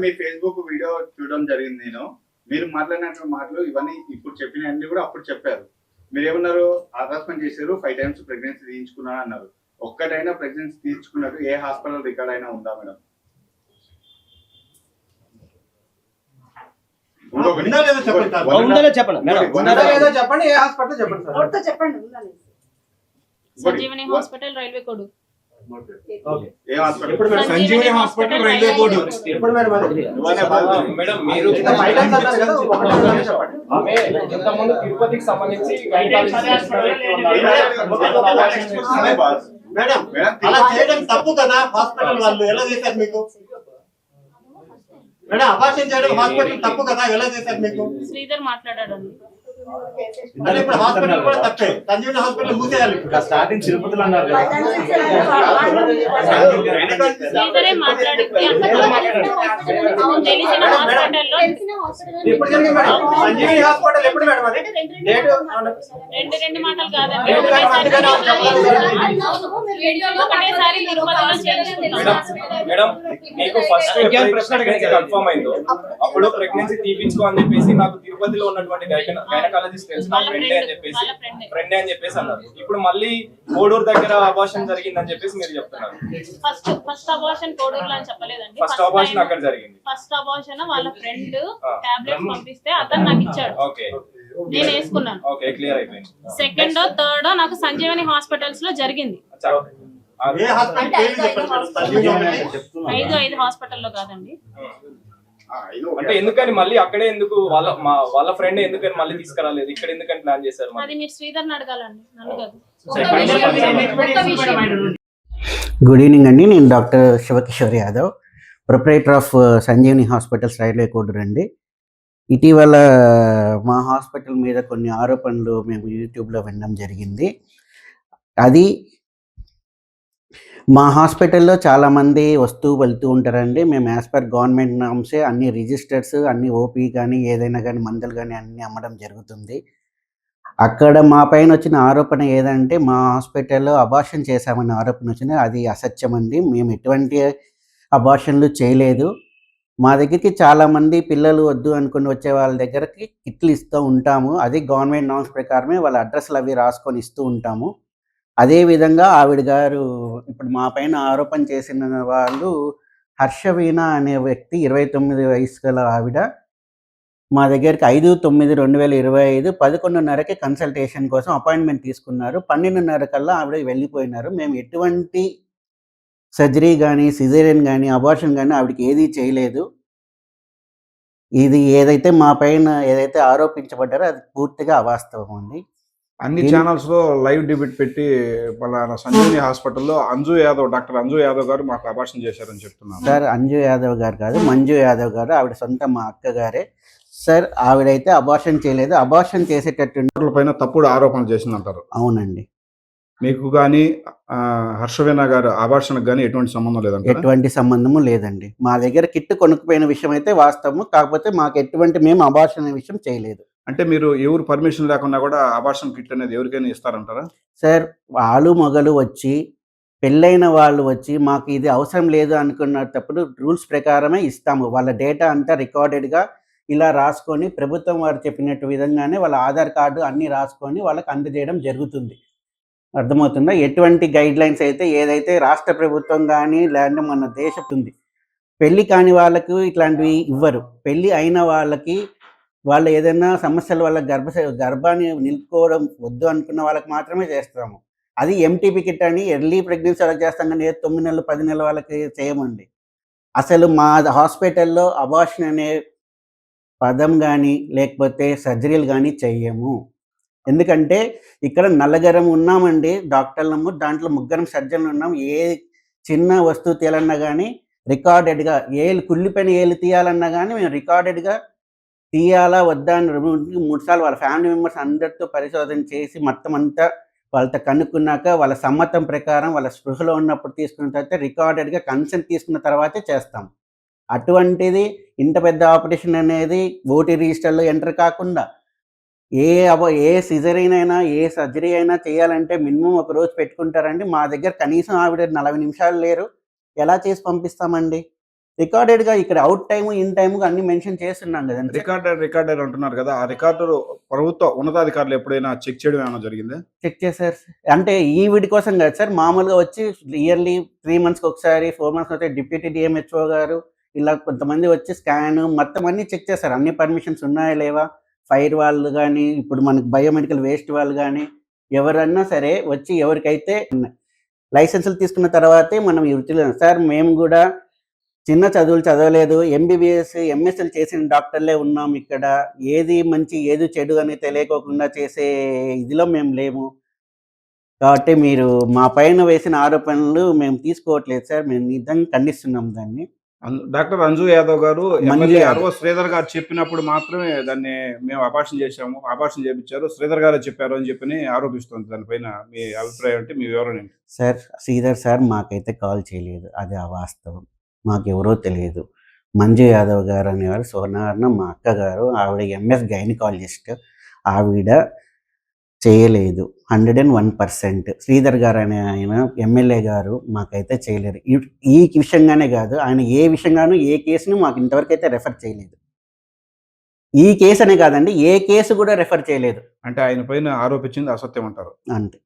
మీ Facebook video చూడడం జరిగింది. మీరు మాట్లాడిన మాటలు ఇవన్నీ ఇప్పుడు చెప్పినవన్నీ కూడా అప్పుడు చెప్పారు. మీరేమన్నారు? హరాస్మెంట్ చేశారు, 5 times ప్రెగ్నెన్సీ తీయించుకున్నాను అన్నారు. ఒక్కటైనా ప్రెగ్నెన్సీ తీయించుకున్నట్టు ఏ హాస్పిటల్ రికార్డ్ అయినా ఉందా మేడం? చెప్పండి. ఏ హాస్పిటల్ చెప్పండి? Sanjeevani hospital railway code. Sanjeevani hospital railway code ఎప్పుడు మేడం మీరు ఇంతకుముందు తిరుపతికి సంబంధించి మేడం అలా చేయడం తప్పు కదా. హాస్పిటల్ వాళ్ళు ఎలా చేశారు మీకు? మేడం అబార్షన్ చేయడం హాస్పిటల్ తప్పు కదా, ఎలా చేశారు మీకు? శ్రీధర్ మాట్లాడాడు. అంటే ఇప్పుడు హాస్పిటల్ కూడా తప్పే. సంజీవని హాస్పిటల్ మూసేయాలి. స్టార్టింగ్ తిరుపతిలో అన్నారు. శ్రీధరే మాట్లాడి తెలిసిన హాస్పిటల్లో ఎప్పుడు జరిగింది మేడం? సంజీవని హాస్పిటల్ ఎప్పుడు మేడం? అది డేట్ రెండు మాటలు కాదండి. ఒకటేసారి తిరుపతిలో చేయించుకున్నాం. మేడం మీకు ఫస్ట్ ప్రెగ్నెన్సీ కన్ఫర్మ్ అయిందో అప్పుడు ప్రెగ్నెన్సీ తీపించుకో అని చెప్పేసి నాకు తిరుపతిలో ఉన్నటువంటి గైనకాలజిస్ట్ తెలుసు, నా ఫ్రెండే అని చెప్పేసి అన్నారు. ఇప్పుడు మళ్ళీ కోడూరు దగ్గర అబార్షన్ జరిగిందని చెప్పేసి మీరు చెప్తున్నారు. ఫస్ట్ అబార్షన్ కోడూరులో అని చెప్పలేదండి. ఫస్ట్ అబార్షన్ అక్కడ జరిగింది. ఫస్ట్ అబార్షన్ వాళ్ళ ఫ్రెండ్ టాబ్లెట్స్ పంపిస్తే అతను నాకు ఇచ్చాడు. ఓకే, నేను వేసుకున్నాను. ఓకే, క్లియర్ అయిపోయింది. సెకండ్ థర్డ్ నాకు సంజీవని హాస్పిటల్స్ లో జరిగింది. ఏ హాస్పిటల్ పేరు చెప్పండి. 5 హాస్పిటల్లో కాదండి. అంటే ఎందుకని మళ్ళీ అక్కడే ఎందుకు వాళ్ళ ఫ్రెండ్ ఎందుకని మళ్ళీ తీసుకురాలేదు? ఇక్కడ ఎందుకని ప్లాన్ చేశారు? అది మీరు శ్రీధర్ని అడగాలండి, నన్ను కాదు. గుడ్ ఈవినింగ్ అండి. నేను doctor Shiva Kishore Yadav, proprietor of Sanjeevani hospitals railway Koduru అండి. ఇటీవల మా హాస్పిటల్ మీద కొన్ని ఆరోపణలు మేము యూట్యూబ్లో వినడం జరిగింది. అది మా హాస్పిటల్లో చాలామంది వస్తూ వెళ్తూ ఉంటారండి. మేము యాజ్ పర్ గవర్నమెంట్ నామ్సే అన్ని రిజిస్టర్స్, అన్ని ఓపీ కానీ ఏదైనా కానీ మందులు కానీ అన్నీ అమ్మడం జరుగుతుంది. అక్కడ మా పైన వచ్చిన ఆరోపణ ఏదంటే మా హాస్పిటల్లో అబార్షన్ చేశామని ఆరోపణ వచ్చింది. అది అసత్యం అండి. మేము ఎటువంటి అబార్షన్లు చేయలేదు. మా దగ్గరికి చాలామంది పిల్లలు వద్దు అనుకుని వచ్చే వాళ్ళ దగ్గరకి కిట్లు ఇస్తూ ఉంటాము. అది గవర్నమెంట్ నామ్స్ ప్రకారమే వాళ్ళ అడ్రస్లు అవి రాసుకొని ఇస్తూ ఉంటాము. అదేవిధంగా ఆవిడ గారు ఇప్పుడు మా పైన ఆరోపణ చేసిన వాళ్ళు హర్షవీణ అనే వ్యక్తి, 29 వయసు గల ఆవిడ, మా దగ్గరికి 5/9/2025 11:30కి కన్సల్టేషన్ కోసం అపాయింట్మెంట్ తీసుకున్నారు. 12:30 కల్లా ఆవిడ వెళ్ళిపోయినారు. మేము ఎటువంటి సర్జరీ కానీ సిజేరియన్ కానీ అబార్షన్ కానీ ఆవిడకి ఏదీ చేయలేదు. ఇది ఏదైతే మా పైన ఏదైతే ఆరోపించబడ్డారో అది పూర్తిగా అవాస్తవం అండి. అన్ని ఛానల్స్ లో లైవ్ డిబేట్ పెట్టి పలానా సంజీవని హాస్పిటల్లో డాక్టర్ అంజు యాదవ్ గారు మాకు అబార్షన్ చేశారని చెప్తున్నారు. సార్ అంజు యాదవ్ గారు కాదు, మంజు యాదవ్ గారు. ఆవిడ సొంత మా అక్కగారే సార్. ఆవిడైతే అబార్షన్ చేయలేదు. అబార్షన్ చేసేటట్టు పైన తప్పుడు ఆరోపణలు చేసిందంటారు. అవునండి. మీకు కానీ హర్షవీణ గారు అబార్షన్ కానీ ఎటువంటి సంబంధం లేదండి? ఎటువంటి సంబంధము లేదండి. మా దగ్గర కిట్ కొనుక్కుపోయిన విషయం అయితే వాస్తవము. కాకపోతే మాకు మేము అబార్షన్ అనే విషయం చేయలేదు. అంటే మీరు ఎవరు పర్మిషన్ లేకుండా కూడా అబార్షన్ కిట్ అనేది ఎవరికైనా ఇస్తారంటారా? సార్ వాళ్ళు మొగలు వచ్చి పెళ్ళైన వాళ్ళు వచ్చి మాకు ఇది అవసరం లేదు అనుకున్నప్పుడు రూల్స్ ప్రకారమే ఇస్తాము. వాళ్ళ డేటా అంతా రికార్డెడ్గా ఇలా రాసుకొని ప్రభుత్వం వారు చెప్పినట్టు విధంగానే వాళ్ళ ఆధార్ కార్డు అన్నీ రాసుకొని వాళ్ళకి అందజేయడం జరుగుతుంది. అర్థమవుతుందా? ఎటువంటి గైడ్ లైన్స్ అయితే ఏదైతే రాష్ట్ర ప్రభుత్వం కానీ లేదంటే మన దేశం ఉంది, పెళ్ళి కాని వాళ్ళకు ఇట్లాంటివి ఇవ్వరు. పెళ్ళి అయిన వాళ్ళకి వాళ్ళు ఏదైనా సమస్యల వల్ల గర్భాన్ని నిలుపుకోవడం వద్దు అనుకున్న వాళ్ళకి మాత్రమే చేస్తాము. అది ఎంటీపీ కిట్ అని ఎర్లీ ప్రెగ్నెన్సీ వాళ్ళకి చేస్తాం, కానీ 9 నెలలు 10 నెలల వాళ్ళకి చేయమండి. అసలు మా హాస్పిటల్లో అబార్షన్ అనే పదం కానీ లేకపోతే సర్జరీలు కానీ చెయ్యము. ఎందుకంటే ఇక్కడ నలుగురం ఉన్నామండి డాక్టర్లము, దాంట్లో 3 సర్జన్లు ఉన్నాం. ఏ చిన్న వస్తువు తేలన్నా కానీ రికార్డెడ్గా, కుళ్ళిపోయిన ఏళ్ళు తీయాలన్నా కానీ మేము రికార్డెడ్గా తీయాలా వద్దా అని 2-3 సార్లు వాళ్ళ ఫ్యామిలీ మెంబర్స్ అందరితో పరిశోధన చేసి మొత్తం అంతా వాళ్ళతో కనుక్కున్నాక వాళ్ళ సమ్మతం ప్రకారం వాళ్ళ స్పృహలో ఉన్నప్పుడు తీసుకున్న తర్వాత రికార్డెడ్గా కన్సెంట్ తీసుకున్న తర్వాతే చేస్తాం. అటువంటిది ఇంత పెద్ద ఆపరేషన్ అనేది ఓటీ రిజిస్టర్లో ఎంటర్ కాకుండా ఏ సిజరీన్ అయినా ఏ సర్జరీ అయినా చేయాలంటే మినిమం ఒక రోజు పెట్టుకుంటారండి. మా దగ్గర కనీసం ఆవిడ 40 నిమిషాలు లేరు. ఎలా చేసి పంపిస్తామండి? రికార్డెడ్గా ఇక్కడ అవుట్ టైము ఇన్ టైము అన్ని మెన్షన్ చేస్తున్నాం కదండి సార్. రికార్డర్ అంటున్నారు కదా, ఆ రికార్డర్ ప్రభుత్వ ఉన్నతాధికారులు ఎప్పుడైనా చెక్ చేయడం ఏమైనా జరిగిందా? చెక్ చేశారు అంటే ఈ వీటి కోసం కాదు సార్, మామూలుగా వచ్చి ఇయర్లీ 3 monthsకి ఒకసారి 4 months ఒకసారి డిప్యూటీ డిఎంహెచ్ఓ గారు ఇలా కొంతమంది వచ్చి స్కాన్ మొత్తం అన్ని చెక్ చేస్తారు, అన్ని పర్మిషన్స్ ఉన్నాయా లేవా, ఫైర్ వాళ్ళు కానీ ఇప్పుడు మనకి బయోమెడికల్ వేస్ట్ వాళ్ళు కానీ ఎవరన్నా సరే వచ్చి ఎవరికైతే లైసెన్సులు తీసుకున్న తర్వాతే మనం ఈ వృత్తిలో సార్. మేము కూడా చిన్న చదువులు చదవలేదు, ఎంబీబీఎస్ ఎంఎస్ఎల్ చేసిన డాక్టర్లే ఉన్నాం ఇక్కడ. ఏది మంచి ఏది చెడు అని తెలియకోకుండా చేసే ఇదిలో మేము లేము. కాబట్టి మీరు మా పైన వేసిన ఆరోపణలు మేము తీసుకోవట్లేదు సార్, మేము నిజంగా ఖండిస్తున్నాం దాన్ని. డాక్టర్ అంజు యాదవ్ గారు మంజు ఎమ్మెల్యే యాదవ్. అరవ శ్రీధర్ గారు చెప్పినప్పుడు మాత్రమే దాన్ని మేము అపార్షన్ చేశాము, అపార్షన్ చేయించారు, శ్రీధర్ గారే చెప్పారు అని చెప్పి ఆరోపిస్తుంది. దానిపైన మీ అభిప్రాయం అంటే మీ వివరణ ఏంటి? సార్ శ్రీధర్ సార్ మాకైతే కాల్ చేయలేదు, అది అవాస్తవం. మాకెవరో తెలియదు. మంజు యాదవ్ గారు అనేవారు సోనార్న మా అక్కగారు, ఆవిడ ఎంఎస్ గైనకాలజిస్ట్, ఆవిడ చేయలేదు 101%. శ్రీధర్ గారు అనే ఆయన ఎమ్మెల్యే గారు మాకైతే చేయలేరు. ఈ విషయంగానే కాదు, ఆయన ఏ విషయంగానూ ఏ కేసును మాకు ఇంతవరకు అయితే రెఫర్ చేయలేదు. ఈ కేసు అనే కాదండి, ఏ కేసు కూడా రెఫర్ చేయలేదు. అంటే ఆయన పైన ఆరోపించింది అసత్యం అంటారు. అంతే.